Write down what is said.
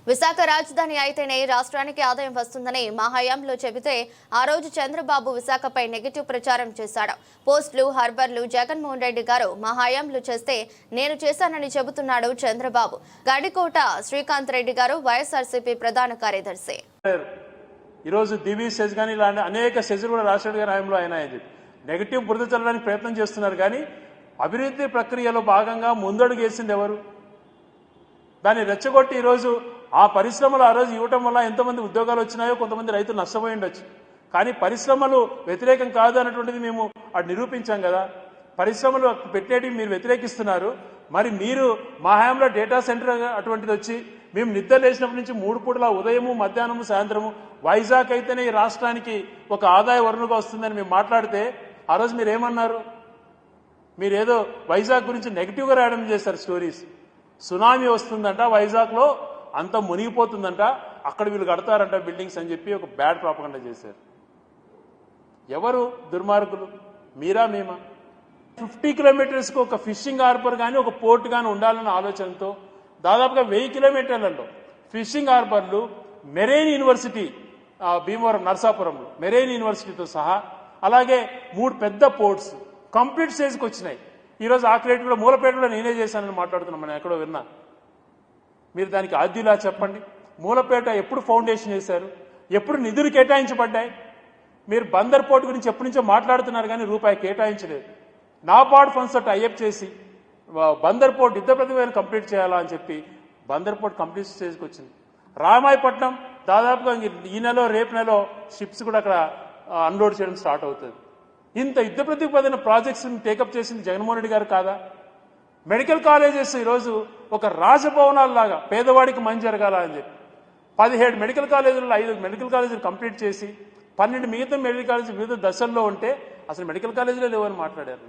విశాఖ రాజధాని అయితేనే రాష్ట్రానికి ఆదాయం వస్తుందని మా హయాంలో చెబితే ఆ రోజు చంద్రబాబు విశాఖపై నెగటివ్ ప్రచారం చేశాడు. పోస్టులు హార్బర్లు జగన్మోహన్ రెడ్డి గారు మా హయాంలో చేస్తే నేను చేశానని చెబుతున్నాడు చంద్రబాబు. గడికోట శ్రీకాంత్ రెడ్డి గారు వైఎస్ఆర్సీపీ ప్రధాన కార్యదర్శి. ఈరోజు దివి సెజ్ కానీ ఇలాంటి అనేక సెజ్లు కూడా రాజశేఖర్ గారి హయాంలో అయినాయి. నెగటివ్ బురద చల్లడానికి ప్రయత్నం చేస్తున్నారు. కానీ అభివృద్ధి ప్రక్రియలో భాగంగా ముందడుగు వేసింది ఎవరు? దాన్ని రెచ్చగొట్టి ఈరోజు ఆ పరిశ్రమలు ఆ రోజు ఇవ్వటం వల్ల ఎంతమంది ఉద్యోగాలు వచ్చినాయో, కొంతమంది రైతులు నష్టపోయి ఉండొచ్చు. కానీ పరిశ్రమలు వ్యతిరేకం కాదు అన్నటువంటిది మేము అటు నిరూపించాం కదా. పరిశ్రమలు పెట్టేటివి మీరు వ్యతిరేకిస్తున్నారు. మరి మీరు మా హయాంలో డేటా సెంటర్ అటువంటిది వచ్చి మేము నిద్ర లేచినప్పటి నుంచి 3 పూటల ఉదయము మధ్యాహ్నము సాయంత్రము వైజాగ్ అయితేనే ఈ రాష్ట్రానికి ఒక ఆదాయ వనరుగా వస్తుందని మేము మాట్లాడితే ఆ రోజు మీరు ఏమన్నారు? మీరేదో వైజాగ్ గురించి నెగిటివ్గా రాయడం చేశారు స్టోరీస్. సునామీ వస్తుందంట, వైజాగ్లో అంత మునిగిపోతుందంట, అక్కడ వీళ్ళు కడతారంట బిల్డింగ్స్ అని చెప్పి ఒక బ్యాడ్ ప్రాపగండా చేశారు. ఎవరు దుర్మార్గులు? మీరా మేమా? 50 కిలోమీటర్స్కి ఒక ఫిషింగ్ హార్బర్ కానీ ఒక పోర్ట్ కానీ ఉండాలన్న ఆలోచనతో దాదాపుగా 1000 కిలోమీటర్లలో ఫిషింగ్ హార్బర్లు, మెరైన్ యూనివర్సిటీ భీమవరం నర్సాపురంలో మెరైన్ యూనివర్సిటీతో సహా, అలాగే 3 పెద్ద పోర్ట్స్ కంప్లీట్ స్టేజ్కి వచ్చినాయి. ఈరోజు ఆ క్రెడిట్ కూడా మూలపేటలో నేనే చేశానని మాట్లాడుతున్నాం. మనం ఎక్కడో విన్నా. మీరు దానికి ఆద్యులా చెప్పండి. మూలపేట ఎప్పుడు ఫౌండేషన్ చేశారు? ఎప్పుడు నిధులు కేటాయించబడ్డాయి? మీరు బందర్ పోర్ట్ గురించి ఎప్పటి నుంచో మాట్లాడుతున్నారు కానీ రూపాయి కేటాయించలేదు. నాబార్డ్ ఫండ్స్ తోటి టైఅప్ చేసి బందర్ పోర్ట్ యుద్ధ ప్రతిభను కంప్లీట్ చేయాలా అని చెప్పి బందర్ పోర్ట్ కంప్లీట్ స్టేజ్కి వచ్చింది. రామాయపట్నం దాదాపుగా ఈ నెల రేపు నెల షిప్స్ కూడా అక్కడ అన్లోడ్ చేయడం స్టార్ట్ అవుతుంది. ఇంత యుద్ధ ప్రతిపాదన ప్రాజెక్ట్స్ టేకప్ చేసింది జగన్మోహన్ రెడ్డి గారు కాదా? మెడికల్ కాలేజెస్ ఈరోజు ఒక రాజభవనాల్లాగా పేదవాడికి మంచి జరగాల అని చెప్పి 17 మెడికల్ కాలేజీలలో 5 మెడికల్ కాలేజీలు కంప్లీట్ చేసి 12 మిగతా మెడికల్ కాలేజీ వివిధ దశల్లో ఉంటే అసలు మెడికల్ కాలేజీలో లేవని మాట్లాడారు.